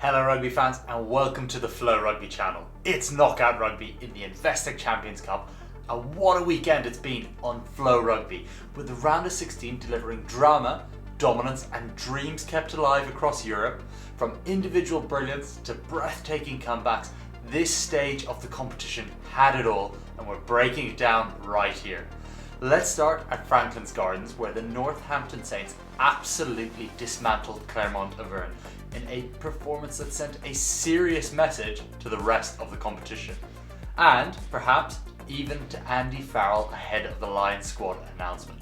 Hello Rugby fans and welcome to the FloRugby channel. It's knockout rugby in the Investec Champions Cup, and what a weekend it's been on FloRugby, with the round of 16 delivering drama, dominance and dreams kept alive across Europe. From individual brilliance to breathtaking comebacks, this stage of the competition had it all, and we're breaking it down right here. Let's start at Franklin's Gardens, where the Northampton Saints absolutely dismantled Clermont Auvergne in a performance that sent a serious message to the rest of the competition, and perhaps even to Andy Farrell ahead of the Lions squad announcement.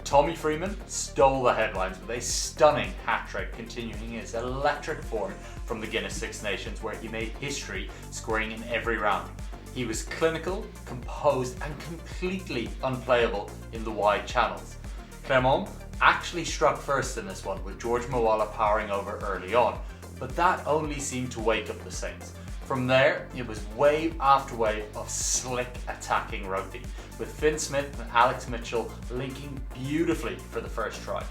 Tommy Freeman stole the headlines with a stunning hat-trick, continuing his electric form from the Guinness Six Nations, where he made history scoring in every round. He was clinical, composed and completely unplayable in the wide channels. Clermont actually struck first in this one, with George Mawala powering over early on, but that only seemed to wake up the Saints. From there, it was wave after wave of slick attacking rugby, with Finn Smith and Alex Mitchell linking beautifully for the first try.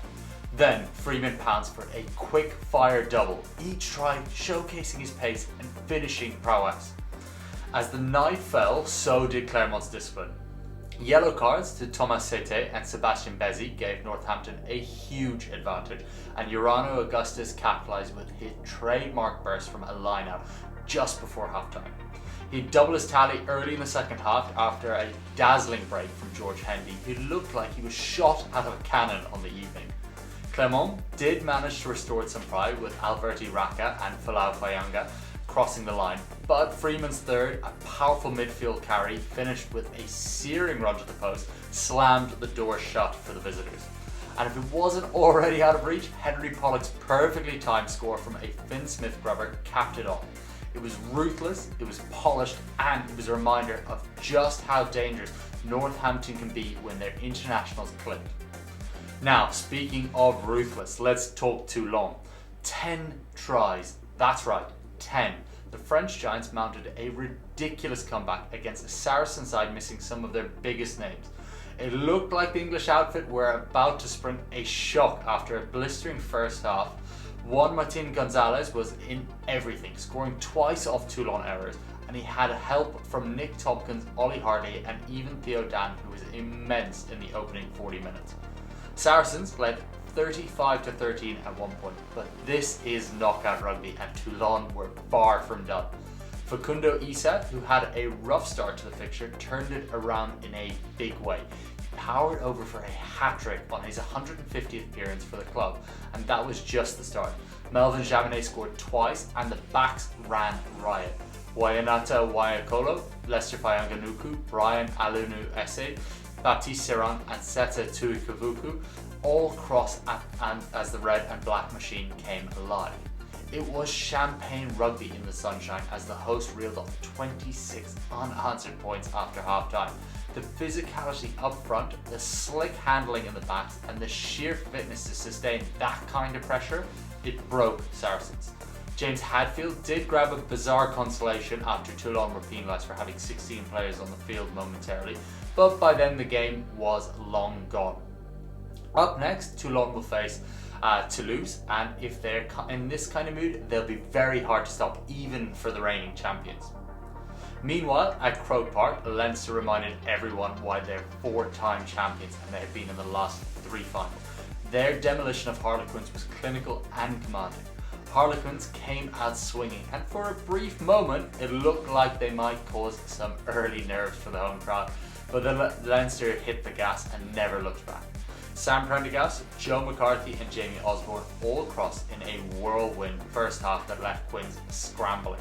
Then Freeman pounced for a quick fire double, each try showcasing his pace and finishing prowess. As the night fell, so did Clermont's discipline. Yellow cards to Thomas Sete and Sebastian Bezzi gave Northampton a huge advantage, and Urano Augustus capitalised with his trademark burst from a line-out just before halftime. He doubled his tally early in the second half after a dazzling break from George Hendy, who looked like he was shot out of a cannon on the evening. Clermont did manage to restore some pride with Alberti Raka and Falau Fayanga crossing the line, but Freeman's third, a powerful midfield carry, finished with a searing run to the post, slammed the door shut for the visitors. And if it wasn't already out of reach, Henry Pollock's perfectly timed score from a Finn Smith grubber capped it all. It was ruthless, it was polished, and it was a reminder of just how dangerous Northampton can be when their internationals click. Now, speaking of ruthless, let's talk Toulon. 10 tries, that's right, 10. The French Giants mounted a ridiculous comeback against a Saracen side missing some of their biggest names. It looked like the English outfit were about to sprint a shock after a blistering first half. Juan Martin Gonzalez was in everything, scoring twice off Toulon errors, and he had help from Nick Tompkins, Ollie Hardy and even Theo Dan, who was immense in the opening 40 minutes. Saracens led 35-13 at one point, but this is knockout rugby and Toulon were far from done. Facundo Issa, who had a rough start to the fixture, turned it around in a big way. He powered over for a hat-trick on his 150th appearance for the club, and that was just the start. Melvin Jaminet scored twice and the backs ran riot. Wayanata Wayakolo, Lester Fayanganuku, Brian Alunu Esse, Baptiste Serran and Seta Tuikavuku all crossed and as the red and black machine came alive. It was champagne rugby in the sunshine as the host reeled off 26 unanswered points after halftime. The physicality up front, the slick handling in the backs and the sheer fitness to sustain that kind of pressure, it broke Saracens. James Hadfield did grab a bizarre consolation after Toulon were penalised for having 16 players on the field momentarily, but by then the game was long gone. Up next, Toulon will face Toulouse, and if they're in this kind of mood, they'll be very hard to stop, even for the reigning champions. Meanwhile, at Croke Park, Leinster reminded everyone why they're 4-time champions and they had been in the last 3 finals. Their demolition of Harlequins was clinical and commanding. Harlequins came out swinging, and for a brief moment, it looked like they might cause some early nerves for the home crowd, but then Leinster hit the gas and never looked back. Sam Prendergast, Joe McCarthy and Jamie Osborne all crossed in a whirlwind first half that left Quins scrambling.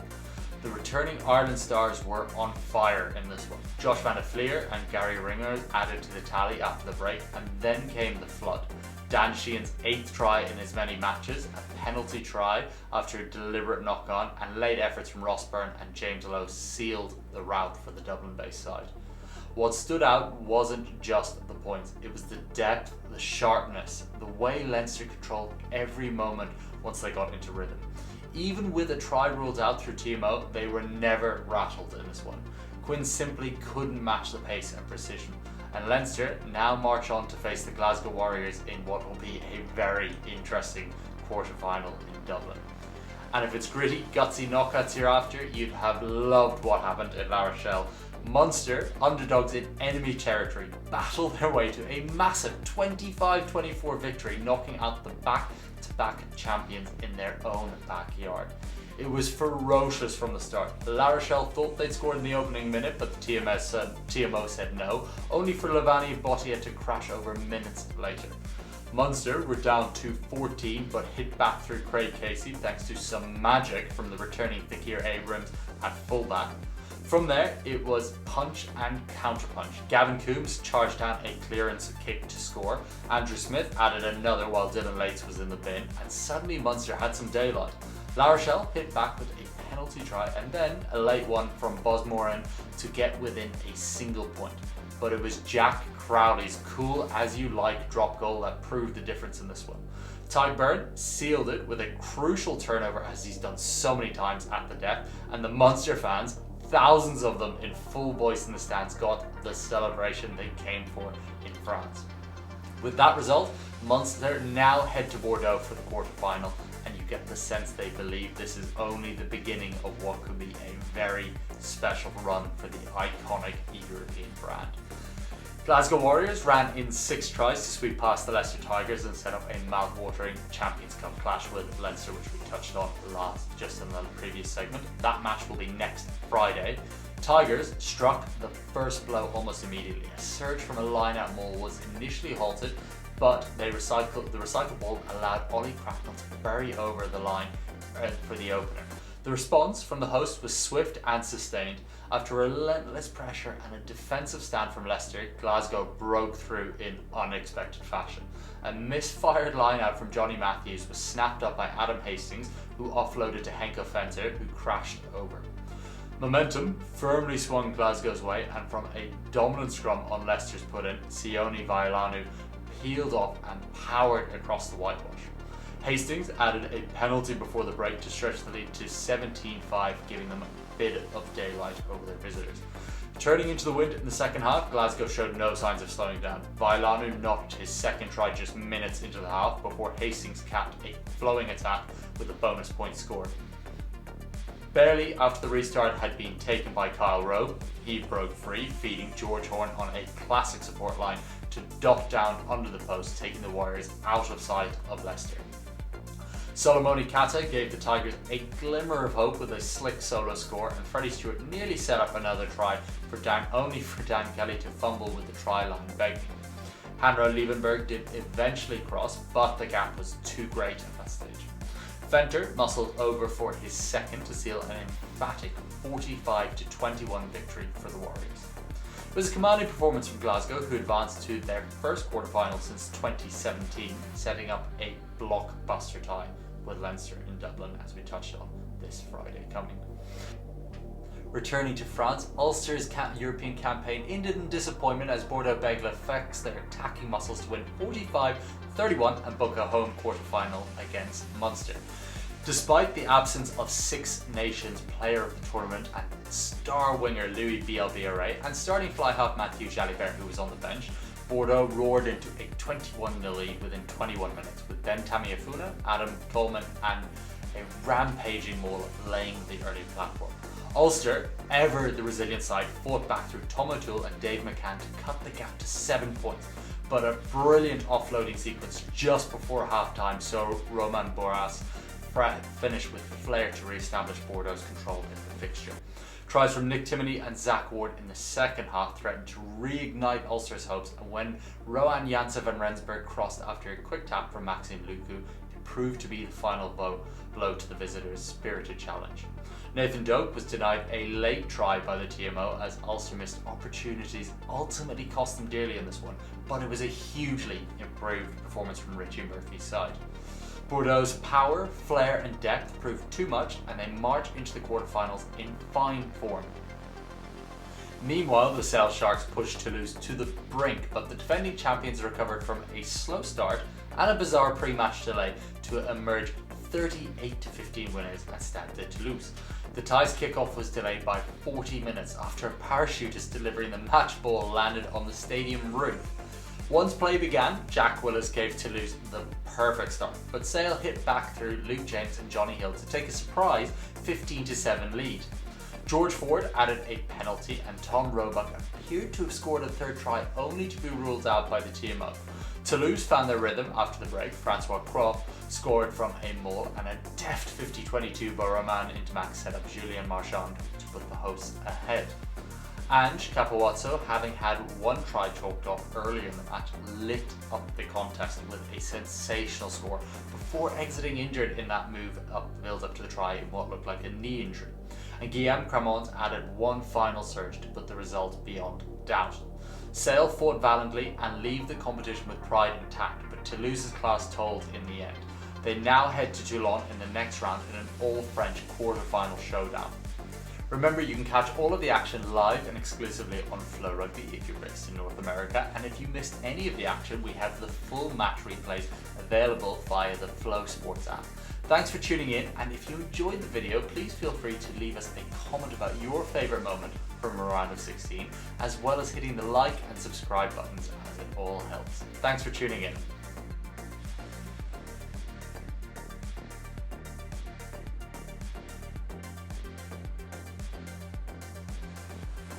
The returning Ireland stars were on fire in this one. Josh Van der Fleer and Gary Ringer added to the tally after the break, and then came the flood. Dan Sheehan's 8th try in as many matches, a penalty try after a deliberate knock-on, and late efforts from Ross Byrne and James Lowe sealed the rout for the Dublin-based side. What stood out wasn't just the points, it was the depth, the sharpness, the way Leinster controlled every moment once they got into rhythm. Even with a try ruled out through TMO, they were never rattled in this one. Quinn simply couldn't match the pace and precision, and Leinster now march on to face the Glasgow Warriors in what will be a very interesting quarterfinal in Dublin. And if it's gritty, gutsy knockouts you're after, you'd have loved what happened at La Rochelle. Munster, underdogs in enemy territory, battled their way to a massive 25-24 victory, knocking out the back-to-back champions in their own backyard. It was ferocious from the start. La Rochelle thought they'd scored in the opening minute, but the TMO said no, only for Lavani Bottia to crash over minutes later. Munster were down to 14, but hit back through Craig Casey thanks to some magic from the returning Fakir Abrams at fullback. From there, it was punch and counterpunch. Gavin Coombs charged down a clearance kick to score. Andrew Smith added another while Dylan Lates was in the bin, and suddenly Munster had some daylight. La Rochelle hit back with a penalty try and then a late one from Bosmoran to get within a single point. But it was Jack Crowley's cool as you like drop goal that proved the difference in this one. Ty Byrne sealed it with a crucial turnover, as he's done so many times at the death, and the Munster fans, thousands of them in full voice in the stands, got the celebration they came for in France. With that result, Munster now head to Bordeaux for the quarterfinal, and you get the sense they believe this is only the beginning of what could be a very special run for the iconic European brand. Glasgow Warriors ran in 6 tries to sweep past the Leicester Tigers and set up a mouth-watering Champions Cup clash with Leinster, which we touched on just in the previous segment. That match will be next Friday. Tigers struck the first blow almost immediately. A surge from a line-out maul was initially halted, but the recycled ball allowed Ollie Cracknell to bury over the line for the opener. The response from the host was swift and sustained. After relentless pressure and a defensive stand from Leicester, Glasgow broke through in unexpected fashion. A misfired line-out from Johnny Matthews was snapped up by Adam Hastings, who offloaded to Henko Fenter, who crashed over. Momentum firmly swung Glasgow's way, and from a dominant scrum on Leicester's put-in, Sione Vailanu peeled off and powered across the whitewash. Hastings added a penalty before the break to stretch the lead to 17-5, giving them a bit of daylight over their visitors. Turning into the wind in the second half, Glasgow showed no signs of slowing down. Vailanu knocked his second try just minutes into the half before Hastings capped a flowing attack with a bonus point scored. Barely after the restart had been taken by Kyle Rowe, he broke free, feeding George Horn on a classic support line to duck down under the post, taking the Warriors out of sight of Leicester. Solomone Kata gave the Tigers a glimmer of hope with a slick solo score, and Freddie Stewart nearly set up another try only for Dan Kelly to fumble with the try line begging. Hanro Liebenberg did eventually cross, but the gap was too great at that stage. Fenter muscled over for his second to seal an emphatic 45-21 victory for the Warriors. It was a commanding performance from Glasgow, who advanced to their first quarterfinal since 2017, setting up a blockbuster tie with Leinster in Dublin, as we touched on this Friday coming. Returning to France, Ulster's European campaign ended in disappointment as Bordeaux Begla flexed their attacking muscles to win 45-31 and book a home quarterfinal against Munster. Despite the absence of Six Nations player of the tournament and star winger Louis Bielbiere and starting fly half Mathieu Jalibert, who was on the bench, Bordeaux roared into a 21-0 lead within 21 minutes, with Ben Tamiafuna, Adam Tolman and a rampaging Maul laying the early platform. Ulster, ever the resilient side, fought back through Tom O'Toole and Dave McCann to cut the gap to 7 points, but a brilliant offloading sequence just before half-time saw Roman Boras finish with flair to re-establish Bordeaux's control in the fixture. Tries from Nick Timoney and Zach Ward in the second half threatened to reignite Ulster's hopes, and when Rohan Janse van Rensburg crossed after a quick tap from Maxime Luku, it proved to be the final blow to the visitors' spirited challenge. Nathan Doak was denied a late try by the TMO as Ulster missed opportunities, ultimately cost them dearly in this one, but it was a hugely improved performance from Richie Murphy's side. Bordeaux's power, flair and depth proved too much, and they marched into the quarterfinals in fine form. Meanwhile, the Sale Sharks pushed Toulouse to the brink, but the defending champions recovered from a slow start and a bizarre pre-match delay to emerge 38-15 winners at Stade de Toulouse. The tie's kickoff was delayed by 40 minutes after a parachutist delivering the match ball landed on the stadium roof. Once play began, Jack Willis gave Toulouse the perfect start, but Sale hit back through Luke James and Johnny Hill to take a surprise 15-7 lead. George Ford added a penalty and Tom Roebuck appeared to have scored a third try only to be ruled out by the TMO. Toulouse found their rhythm after the break. Francois Croft scored from a maul and a deft 50-22 by Roman Intimac set up Julien Marchand to put the hosts ahead. Ange Capowazzo, having had one try chalked off earlier in the match, lit up the contest with a sensational score before exiting injured in that build up to the try in what looked like a knee injury. And Guillaume Cramont added one final surge to put the result beyond doubt. Sale fought valiantly and leave the competition with pride intact, but Toulouse's class told in the end. They now head to Toulon in the next round in an all-French quarter-final showdown. Remember, you can catch all of the action live and exclusively on FloRugby if you're based in North America, and if you missed any of the action, we have the full match replays available via the Flow Sports app. Thanks for tuning in, and if you enjoyed the video, please feel free to leave us a comment about your favourite moment from a round of 16, as well as hitting the like and subscribe buttons, as it all helps. Thanks for tuning in.